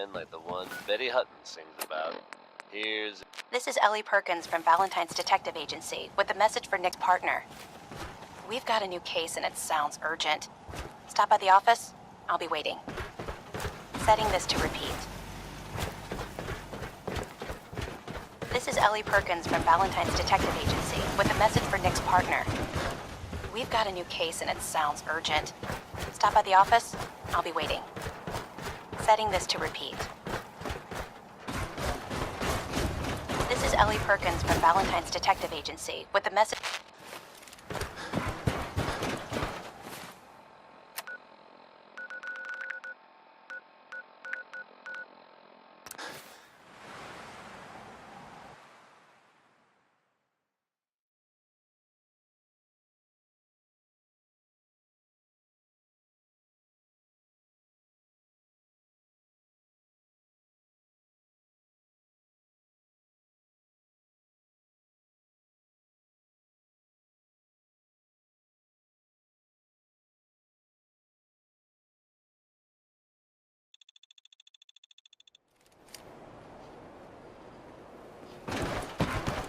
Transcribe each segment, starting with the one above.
kind like the one Betty Hutton sings about. Here's... This is Ellie Perkins from Valentine's Detective Agency with a message for Nick's partner. We've got a new case and it sounds urgent. Stop by the office. I'll be waiting. Setting this to repeat. This is Ellie Perkins from Valentine's Detective Agency with a message for Nick's partner. We've got a new case and it sounds urgent. Stop by the office. I'll be waiting. Setting this to repeat. This is Ellie Perkins from Valentine's Detective Agency with a message...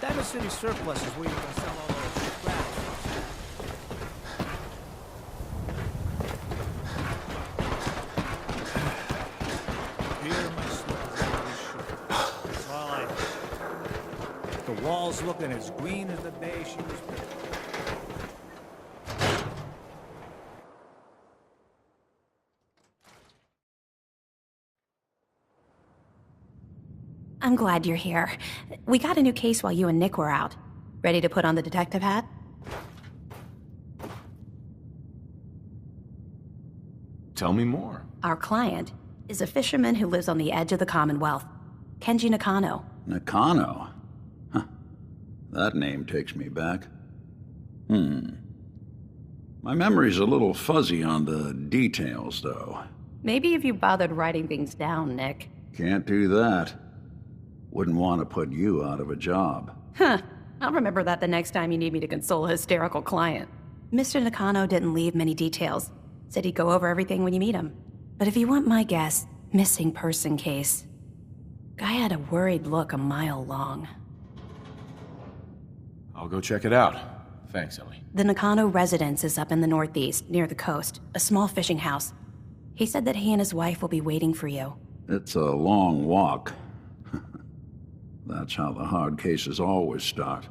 Diamond City Surplus is where you're going to sell all those scraps. Here, my slippers are really short. That's all I have. The wall's looking as green as the day she was built. I'm glad you're here. We got a new case while you and Nick were out. Ready to put on the detective hat? Tell me more. Our client is a fisherman who lives on the edge of the Commonwealth. Kenji Nakano. Nakano? Huh. That name takes me back. My memory's a little fuzzy on the details, though. Maybe if you bothered writing things down, Nick. Can't do that. Wouldn't want to put you out of a job. Huh. I'll remember that the next time you need me to console a hysterical client. Mr. Nakano didn't leave many details. Said he'd go over everything when you meet him. But if you want my guess, missing person case. Guy had a worried look a mile long. I'll go check it out. Thanks, Ellie. The Nakano residence is up in the northeast, near the coast. A small fishing house. He said that he and his wife will be waiting for you. It's a long walk. That's how the hard cases always start.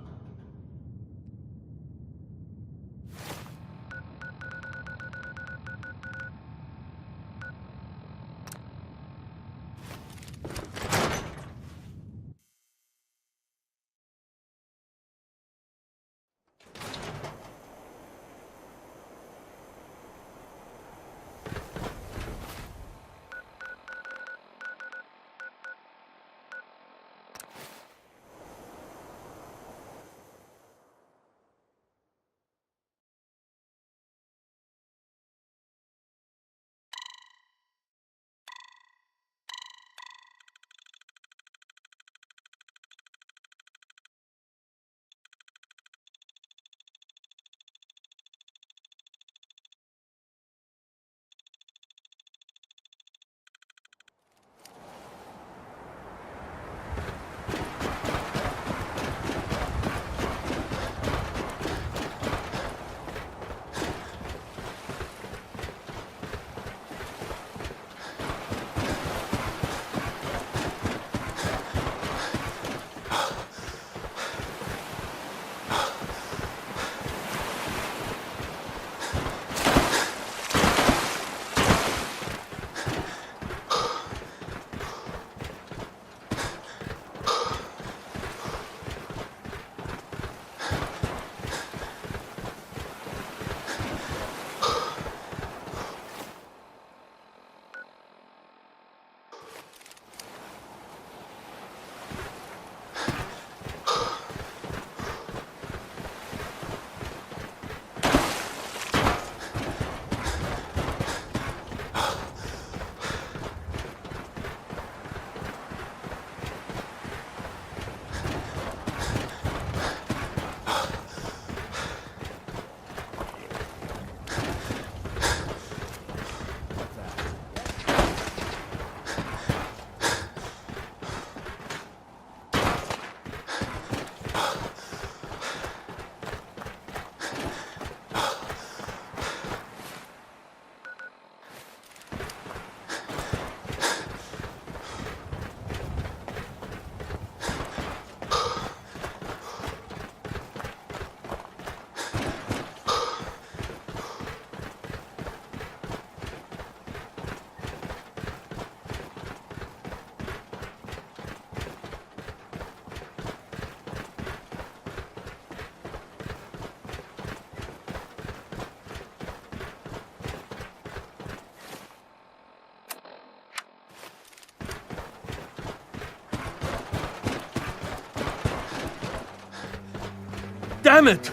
Damn it!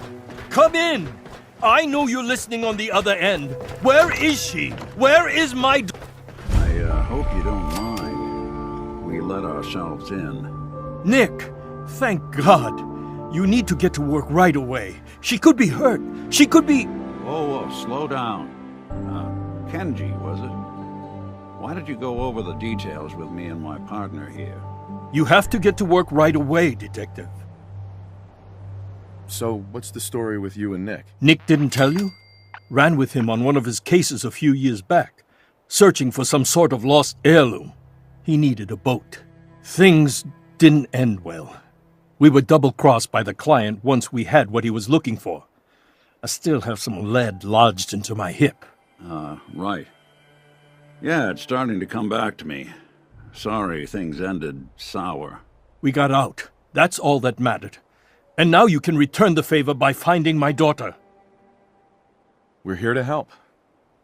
Come in! I know you're listening on the other end. Where is she? Where is my... I hope you don't mind. We let ourselves in. Nick, thank God. You need to get to work right away. She could be hurt. She could be... Whoa, slow down. Kenji, was it? Why did you go over the details with me and my partner here? You have to get to work right away, Detective. So, what's the story with you and Nick? Nick didn't tell you? Ran with him on one of his cases a few years back, searching for some sort of lost heirloom. He needed a boat. Things didn't end well. We were double-crossed by the client once we had what he was looking for. I still have some lead lodged into my hip. Right. Yeah, it's starting to come back to me. Sorry things ended sour. We got out. That's all that mattered. And now you can return the favor by finding my daughter. We're here to help.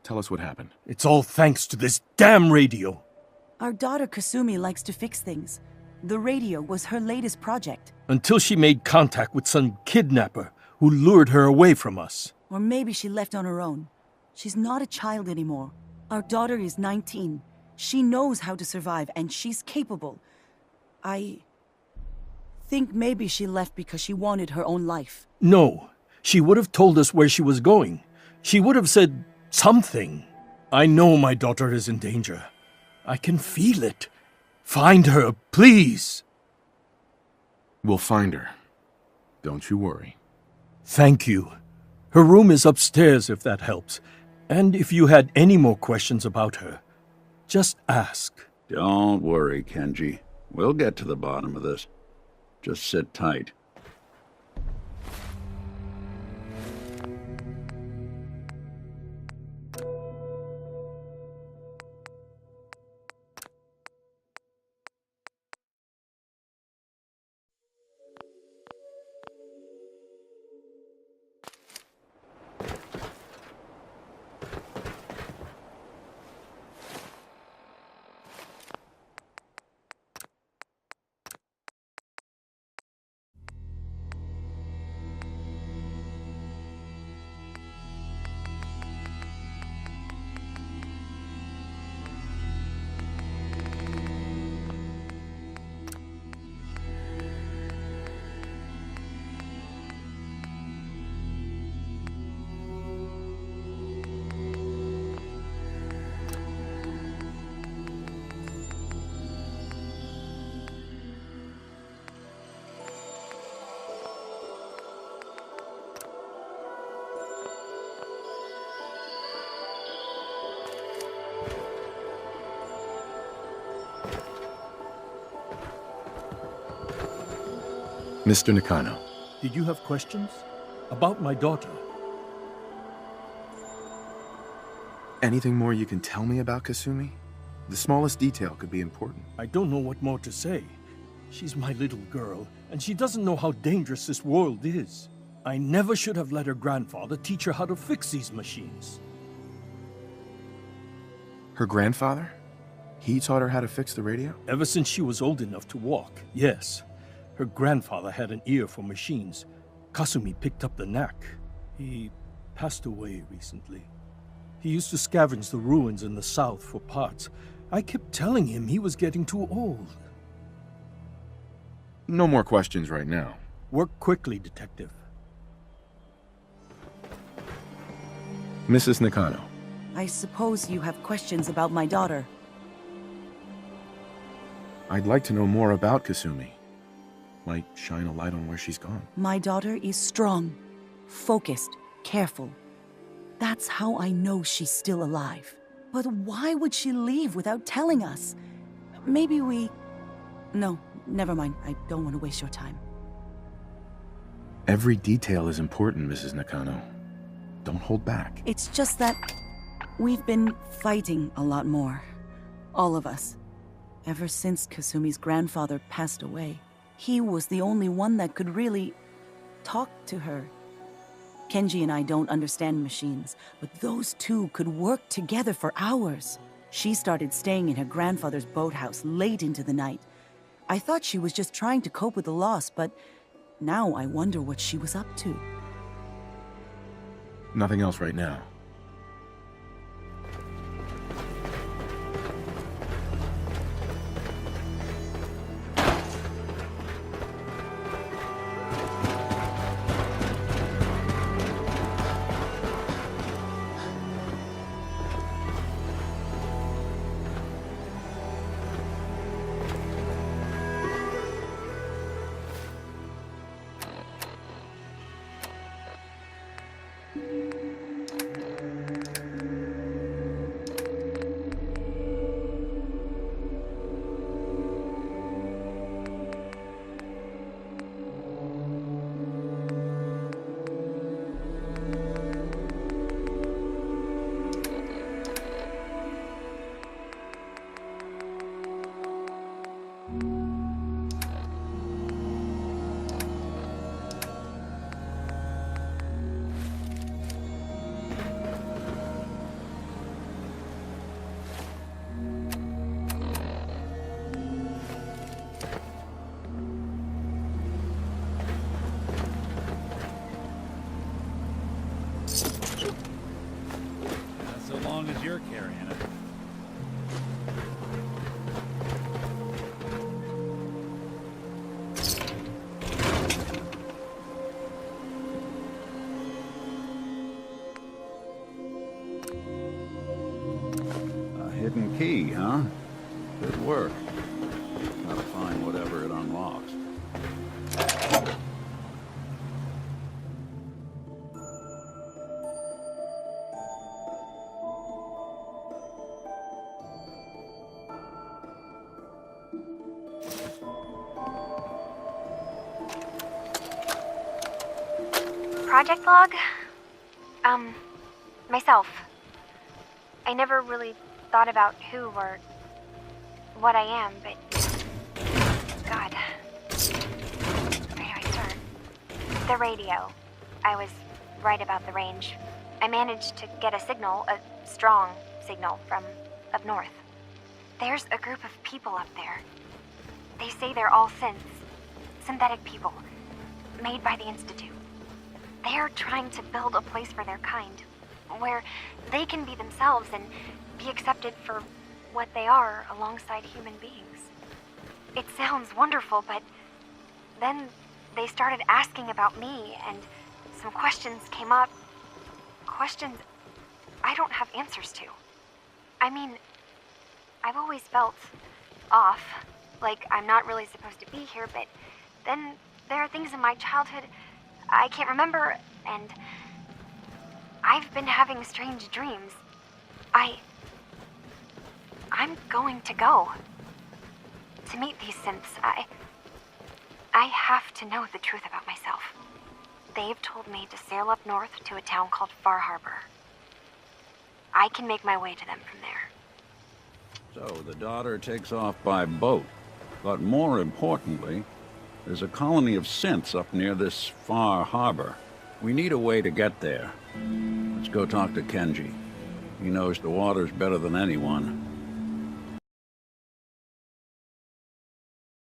Tell us what happened. It's all thanks to this damn radio. Our daughter Kasumi likes to fix things. The radio was her latest project. Until she made contact with some kidnapper who lured her away from us. Or maybe she left on her own. She's not a child anymore. Our daughter is 19. She knows how to survive, and she's capable. I think maybe she left because she wanted her own life. No, she would have told us where she was going. She would have said something. I know my daughter is in danger. I can feel it. Find her, please. We'll find her. Don't you worry. Thank you. Her room is upstairs if that helps. And if you had any more questions about her, just ask. Don't worry, Kenji. We'll get to the bottom of this. Just sit tight. Mr. Nakano. Did you have questions? About my daughter? Anything more you can tell me about Kasumi? The smallest detail could be important. I don't know what more to say. She's my little girl, and she doesn't know how dangerous this world is. I never should have let her grandfather teach her how to fix these machines. Her grandfather? He taught her how to fix the radio? Ever since she was old enough to walk, yes. Her grandfather had an ear for machines. Kasumi picked up the knack. He passed away recently. He used to scavenge the ruins in the south for parts. I kept telling him he was getting too old. No more questions right now. Work quickly, Detective. Mrs. Nakano. I suppose you have questions about my daughter. I'd like to know more about Kasumi. Might shine a light on where she's gone. My daughter is strong, focused, careful. That's how I know she's still alive. But why would she leave without telling us? Maybe we... No, never mind. I don't want to waste your time. Every detail is important, Mrs. Nakano. Don't hold back. It's just that we've been fighting a lot more. All of us. Ever since Kasumi's grandfather passed away. He was the only one that could really talk to her. Kenji and I don't understand machines, but those two could work together for hours. She started staying in her grandfather's boathouse late into the night. I thought she was just trying to cope with the loss, but Now I wonder what she was up to. Nothing else right now. So long as you're carrying it. A hidden key, huh? Good work. Gotta find whatever it unlocks. Project log? Myself. I never really thought about who or what I am, but... God. Where do I start? The radio. I was right about the range. I managed to get a signal, a strong signal, from up north. There's a group of people up there. They say they're all synthetic people, made by the Institute. They're trying to build a place for their kind, where they can be themselves and be accepted for what they are alongside human beings. It sounds wonderful, but then they started asking about me, and some questions came up. Questions I don't have answers to. I mean, I've always felt off, like I'm not really supposed to be here, but then there are things in my childhood I can't remember, and I've been having strange dreams. I'm going to go to meet these synths. I have to know the truth about myself. They've told me to sail up north to a town called Far Harbor. I can make my way to them from there. So the daughter takes off by boat. But more importantly, there's a colony of synths up near this Far Harbor. We need a way to get there. Let's go talk to Kenji. He knows the waters better than anyone.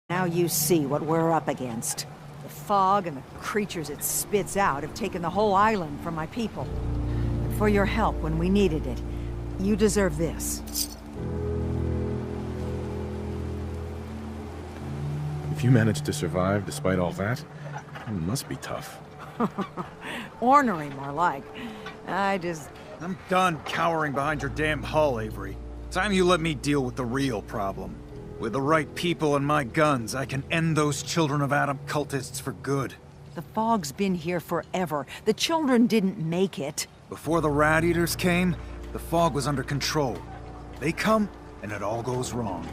Now you see what we're up against. The fog and the creatures it spits out have taken the whole island from my people. And for your help when we needed it, you deserve this. If you managed to survive despite all that, it must be tough. Ornery, more like. I'm done cowering behind your damn hull, Avery. Time you let me deal with the real problem. With the right people and my guns, I can end those Children of Adam cultists for good. The fog's been here forever. The children didn't make it. Before the Rat Eaters came, the fog was under control. They come, and it all goes wrong.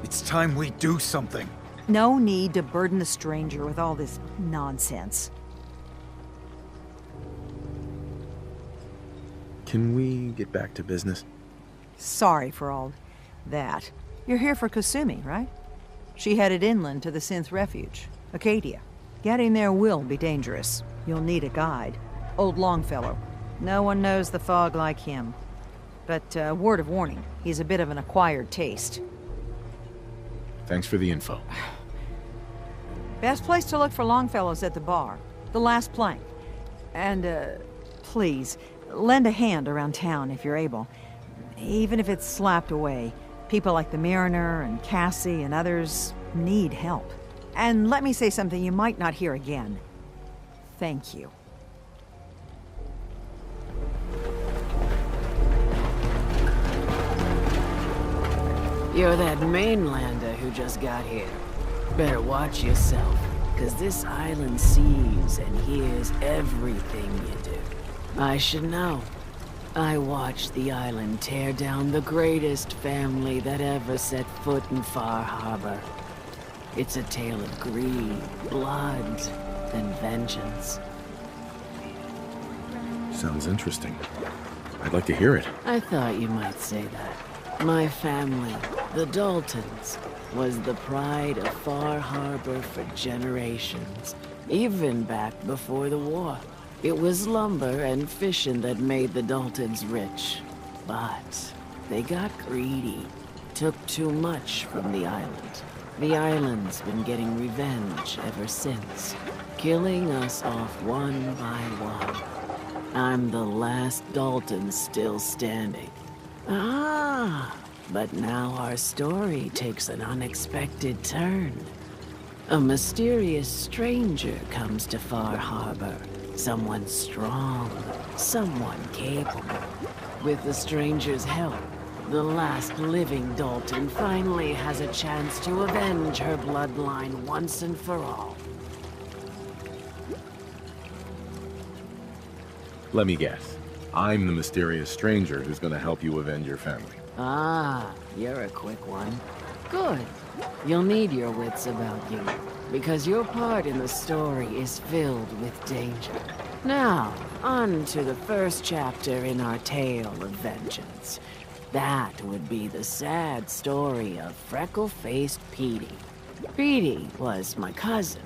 It's time we do something. No need to burden the stranger with all this nonsense. Can we get back to business? Sorry for all that. You're here for Kasumi, right? She headed inland to the synth refuge, Acadia. Getting there will be dangerous. You'll need a guide. Old Longfellow. No one knows the fog like him. But, word of warning, he's a bit of an acquired taste. Thanks for the info. Best place to look for Longfellow's at the bar. The last plank. And, please, lend a hand around town if you're able. Even if it's slapped away. People like the Mariner and Cassie and others need help. And let me say something you might not hear again. Thank you. You're that mainlander who just got here. Better watch yourself, 'cause this island sees and hears everything you do. I should know. I watched the island tear down the greatest family that ever set foot in Far Harbor. It's a tale of greed, blood, and vengeance. Sounds interesting. I'd like to hear it. I thought you might say that. My family, the Daltons, was the pride of Far Harbor for generations, even back before the war. It was lumber and fishing that made the Daltons rich. But they got greedy, took too much from the island. The island's been getting revenge ever since, killing us off one by one. I'm the last Dalton still standing. Ah, but now our story takes an unexpected turn. A mysterious stranger comes to Far Harbor. Someone strong, someone capable. With the stranger's help, the last living Dalton finally has a chance to avenge her bloodline once and for all. Let me guess. I'm the mysterious stranger who's gonna help you avenge your family. Ah, you're a quick one. Good. You'll need your wits about you, because your part in the story is filled with danger. Now, on to the first chapter in our tale of vengeance. That would be the sad story of freckle-faced Petey. Petey was my cousin.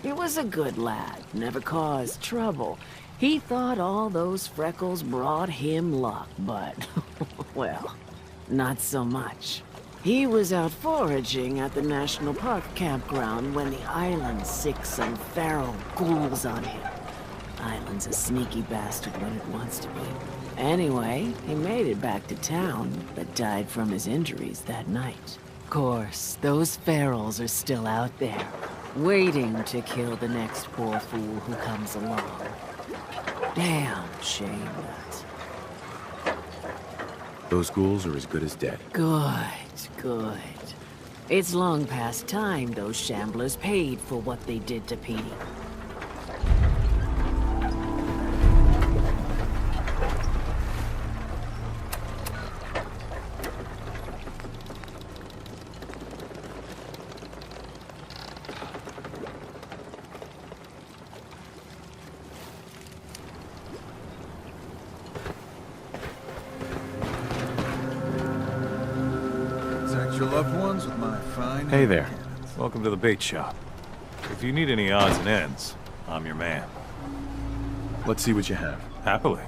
He was a good lad, never caused trouble. He thought all those freckles brought him luck, but, well, not so much. He was out foraging at the National Park campground when the island sicked some feral ghouls on him. Island's a sneaky bastard when it wants to be. Anyway, he made it back to town, but died from his injuries that night. Course, those ferals are still out there, waiting to kill the next poor fool who comes along. Damn shame that. Those ghouls are as good as dead. Good, good. It's long past time those shamblers paid for what they did to Petey. Protect your loved ones with my fine. Hey there. Welcome to the bait shop. If you need any odds and ends, I'm your man. Let's see what you have. Happily.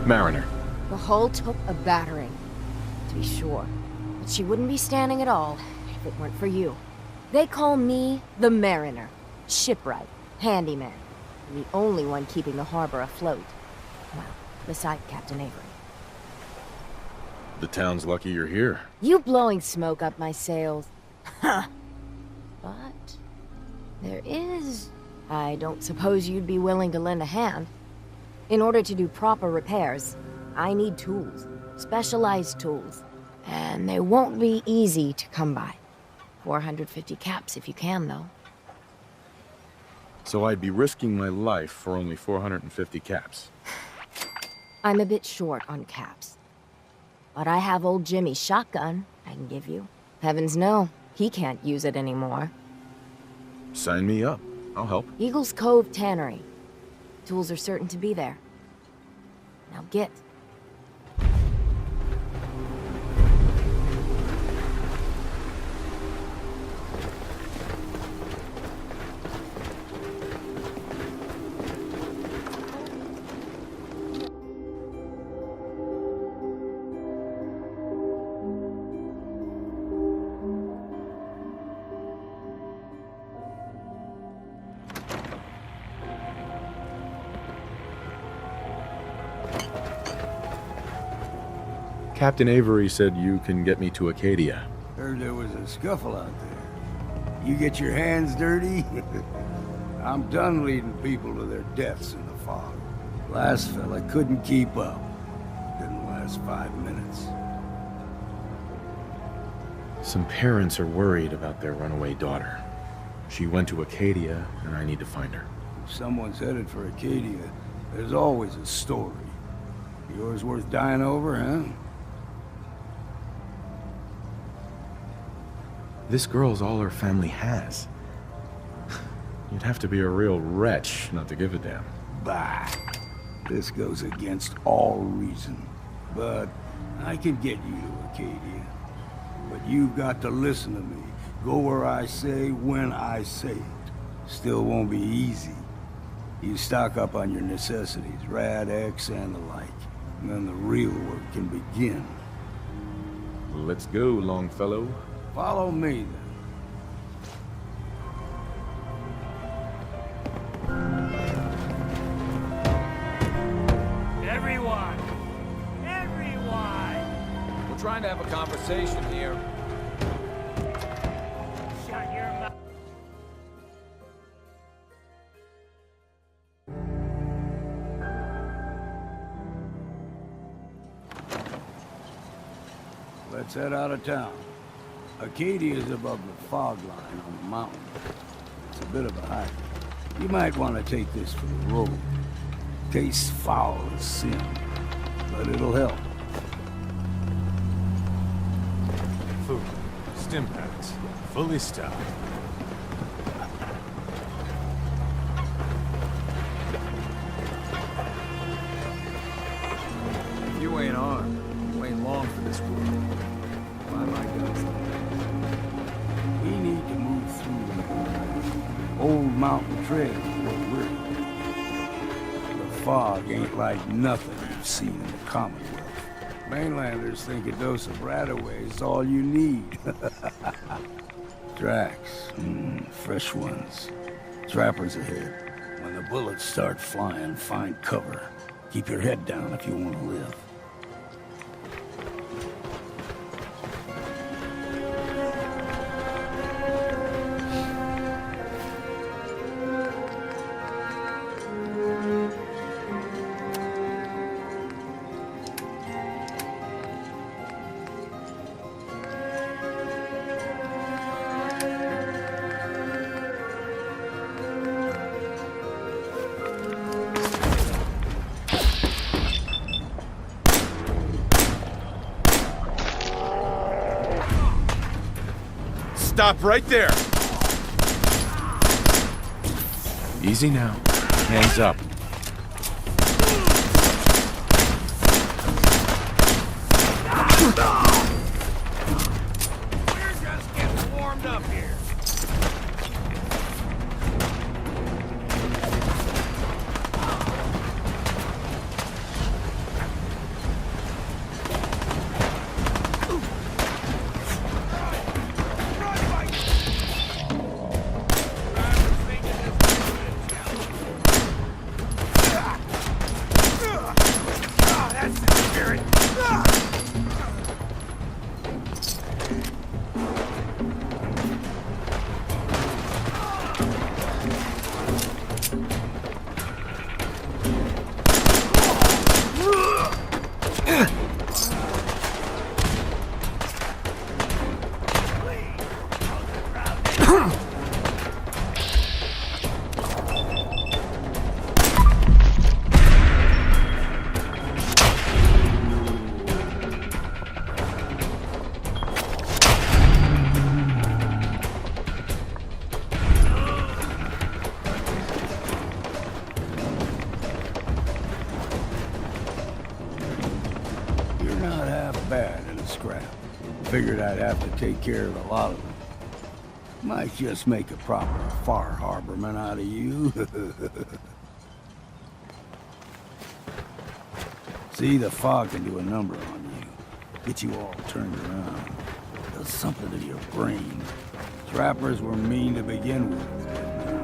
Mariner. The hull took a battering, to be sure. But she wouldn't be standing at all if it weren't for you. They call me the Mariner. Shipwright, handyman. The only one keeping the harbor afloat. Well, beside Captain Avery. The town's lucky you're here. You blowing smoke up my sails. Huh. But there is... I don't suppose you'd be willing to lend a hand. In order to do proper repairs, I need tools. Specialized tools. And they won't be easy to come by. 450 caps if you can, though. So I'd be risking my life for only 450 caps. I'm a bit short on caps. But I have old Jimmy's shotgun I can give you. Heavens no, he can't use it anymore. Sign me up. I'll help. Eagle's Cove Tannery. Tools are certain to be there. Now get. Captain Avery said you can get me to Acadia. Heard there was a scuffle out there. You get your hands dirty? I'm done leading people to their deaths in the fog. Last fella couldn't keep up. Didn't last 5 minutes. Some parents are worried about their runaway daughter. She went to Acadia, and I need to find her. If someone's headed for Acadia, there's always a story. Yours worth dying over, huh? This girl's all her family has. You'd have to be a real wretch not to give a damn. Bah. This goes against all reason. But I can get you to Acadia. But you've got to listen to me. Go where I say, when I say it. Still won't be easy. You stock up on your necessities, Rad-X and the like. And then the real work can begin. Let's go, Longfellow. Follow me, then. Everyone! We're trying to have a conversation here. Shut your mouth. Let's head out of town. Acadia's above the fog line on the mountain. It's a bit of a hike. You might want to take this for the road. Tastes foul as sin, but it'll help. Food, stim packs, fully stocked. You ain't armed. You ain't long for this world. Buy my guns. We need to move through the old mountain trail where we're going. The fog ain't like nothing you've seen in the Commonwealth. Mainlanders think a dose of Radaway is all you need. Tracks, fresh ones. Trappers ahead. When the bullets start flying, find cover. Keep your head down if you want to live. Stop right there! Easy now. Hands up. We're just getting warmed up here. bad in a scrap. Figured I'd have to take care of a lot of them. Might just make a proper Far Harborman out of you. See, the fog can do a number on you. Get you all turned around. Does something to your brain. Trappers were mean to begin with, but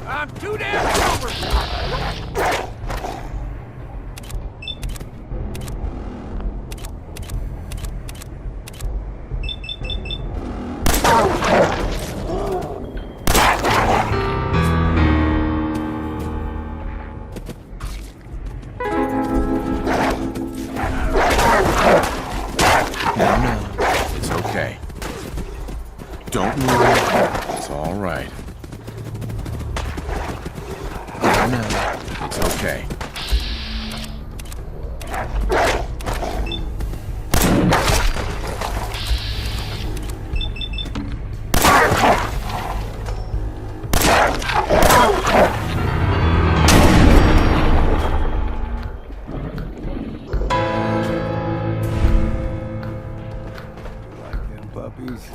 I'm too damn sober! It's okay. Don't move. It's all right. No, it's okay. like them puppies.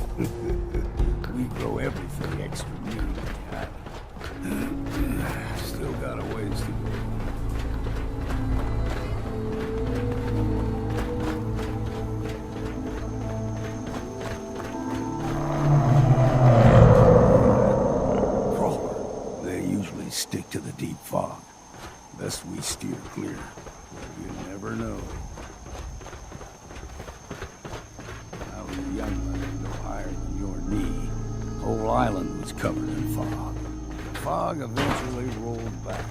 We grow everything extra mean. Still got a ways to go. Crawler. They usually stick to the deep fog. Best we steer clear. You never know. I was a young lad, no higher than your knee. Whole island was covered in fog. Fog eventually rolled back.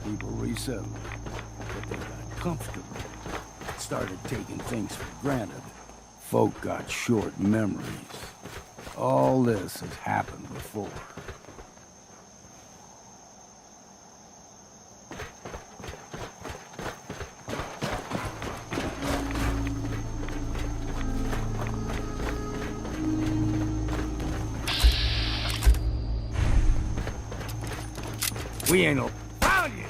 People resettled, but they got comfortable. Started taking things for granted. Folk got short memories. All this has happened before. We ain't no found you.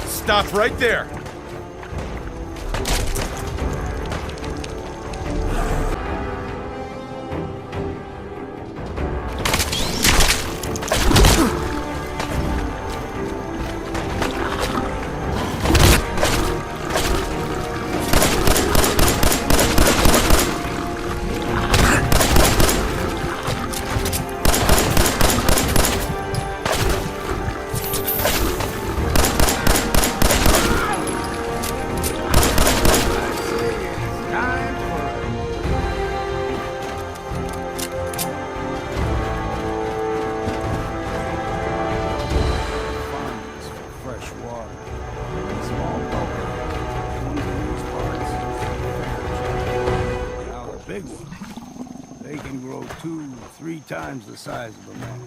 Stop right there. Big ones. They can grow 2-3 times the size of a man.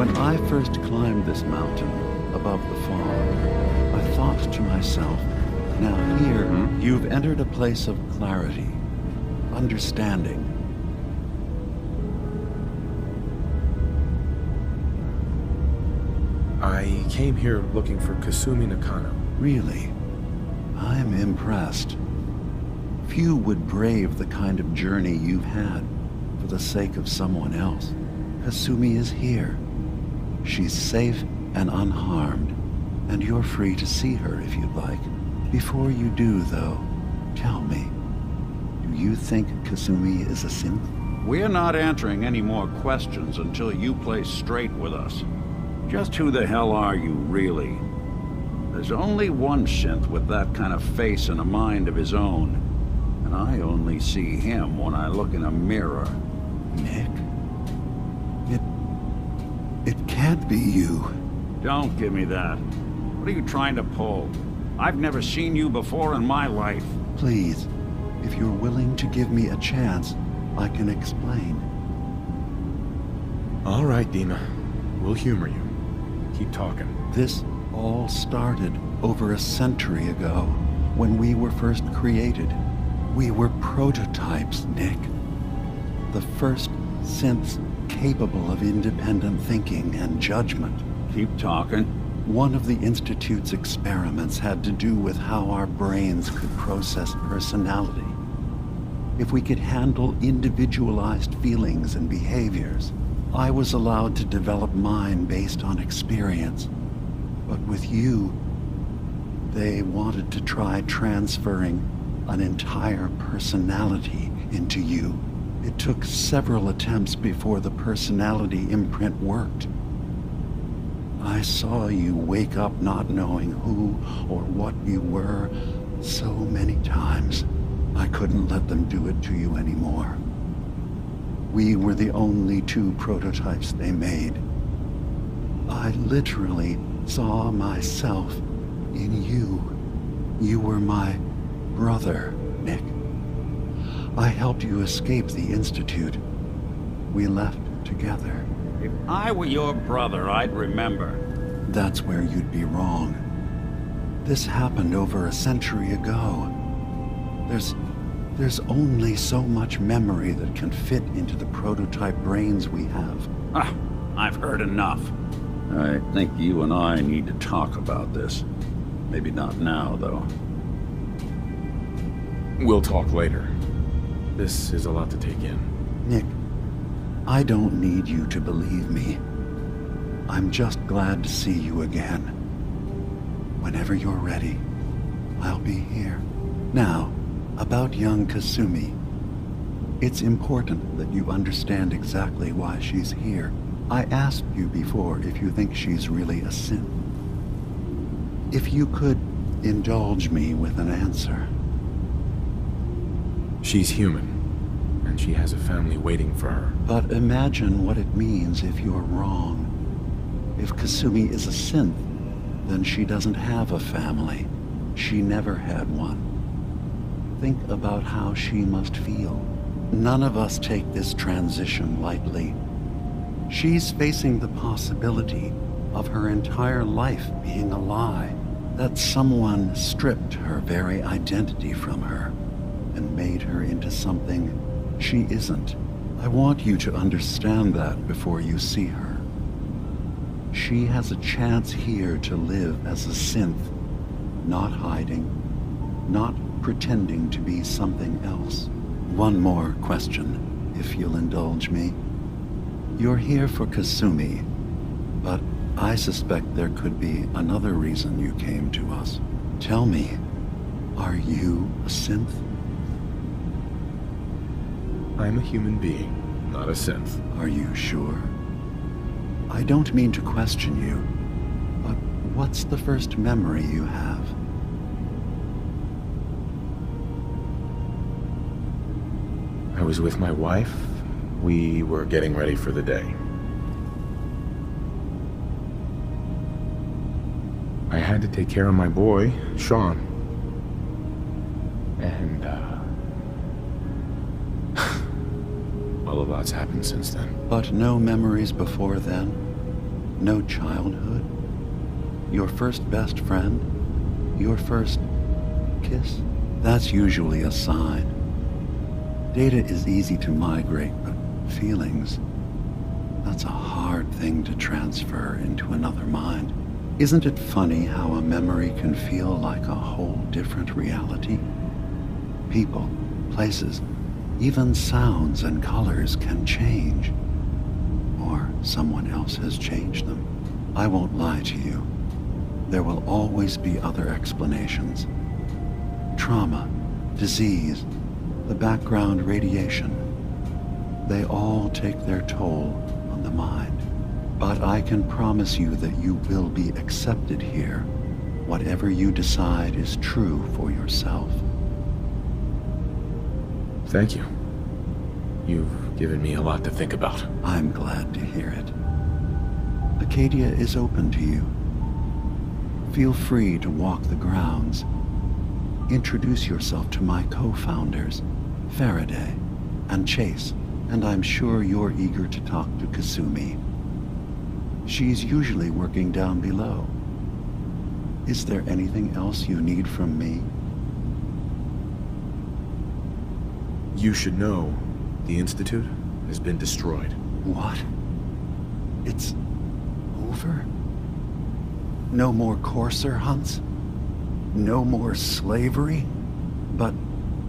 When I first climbed this mountain above the fog, I thought to myself, now here you've entered a place of clarity, understanding. I came here looking for Kasumi Nakano. Really? I'm impressed. Few would brave the kind of journey you've had for the sake of someone else. Kasumi is here. She's safe and unharmed, and you're free to see her if you'd like. Before you do, though, tell me, do you think Kasumi is a synth? We're not answering any more questions until you play straight with us. Just who the hell are you, really? There's only one synth with that kind of face and a mind of his own, and I only see him when I look in a mirror. Nick? It can't be you. Don't give me that. What are you trying to pull? I've never seen you before in my life. Please, if you're willing to give me a chance, I can explain. All right, Dima. We'll humor you. Keep talking. This all started over a century ago, when we were first created. We were prototypes, Nick. The first synths capable of independent thinking and judgment. Keep talking. One of the Institute's experiments had to do with how our brains could process personality. If we could handle individualized feelings and behaviors, I was allowed to develop mine based on experience. But with you, they wanted to try transferring an entire personality into you. It took several attempts before the personality imprint worked. I saw you wake up not knowing who or what you were so many times. I couldn't let them do it to you anymore. We were the only two prototypes they made. I literally saw myself in you. You were my brother, Nick. I helped you escape the Institute. We left together. If I were your brother, I'd remember. That's where you'd be wrong. This happened over a century ago. There's only so much memory that can fit into the prototype brains we have. I've heard enough. I think you and I need to talk about this. Maybe not now, though. We'll talk later. This is a lot to take in. Nick, I don't need you to believe me. I'm just glad to see you again. Whenever you're ready, I'll be here. Now, about young Kasumi. It's important that you understand exactly why she's here. I asked you before if you think she's really a synth. If you could indulge me with an answer. She's human, and she has a family waiting for her. But imagine what it means if you're wrong. If Kasumi is a synth, then she doesn't have a family. She never had one. Think about how she must feel. None of us take this transition lightly. She's facing the possibility of her entire life being a lie, that someone stripped her very identity from her and made her into something she isn't. I want you to understand that before you see her. She has a chance here to live as a synth, not hiding, not pretending to be something else. One more question, if you'll indulge me. You're here for Kasumi, but I suspect there could be another reason you came to us. Tell me, are you a synth? I'm a human being, not a synth. Are you sure? I don't mean to question you, but what's the first memory you have? I was with my wife. We were getting ready for the day. I had to take care of my boy, Sean. And, well, a lot's happened since then. But no memories before then? No childhood? Your first best friend? Your first kiss? That's usually a sign. Data is easy to migrate, but feelings, that's a hard thing to transfer into another mind. Isn't it funny how a memory can feel like a whole different reality? People, places, even sounds and colors can change. Or someone else has changed them. I won't lie to you. There will always be other explanations. Trauma, disease, the background radiation. They all take their toll on the mind. But I can promise you that you will be accepted here, whatever you decide is true for yourself. Thank you. You've given me a lot to think about. I'm glad to hear it. Acadia is open to you. Feel free to walk the grounds. Introduce yourself to my co-founders, Faraday and Chase, and I'm sure you're eager to talk to Kasumi. She's usually working down below. Is there anything else you need from me? You should know the Institute has been destroyed. What? It's over? No more courser hunts? No more slavery? But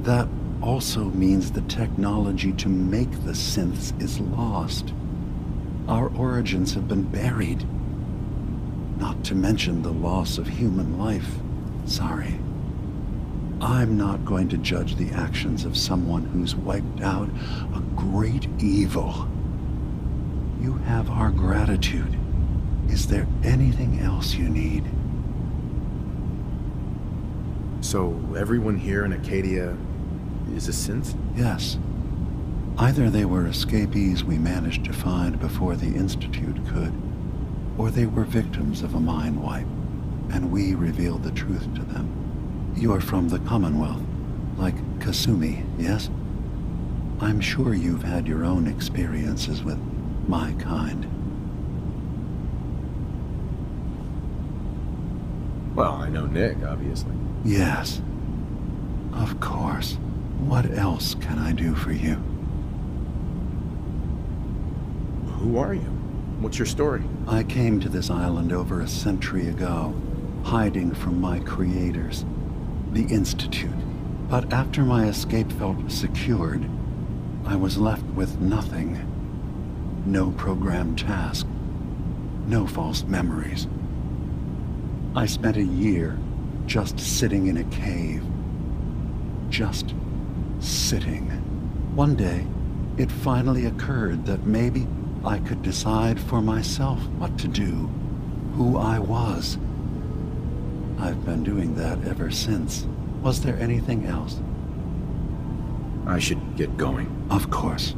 that also means the technology to make the synths is lost. Our origins have been buried. Not to mention the loss of human life. Sorry. I'm not going to judge the actions of someone who's wiped out a great evil. You have our gratitude. Is there anything else you need? So everyone here in Acadia is a synth? Yes. Either they were escapees we managed to find before the Institute could, or they were victims of a mind wipe, and we revealed the truth to them. You're from the Commonwealth, like Kasumi, yes? I'm sure you've had your own experiences with my kind. Well, I know Nick, obviously. Yes. Of course. What else can I do for you? Who are you? What's your story? I came to this island over a century ago, hiding from my creators, the Institute. But after my escape felt secured, I was left with nothing. No programmed task. No false memories. I spent a year just sitting in a cave. Just sitting. One day, it finally occurred that maybe I could decide for myself what to do, who I was. I've been doing that ever since. Was there anything else? I should get going. Of course.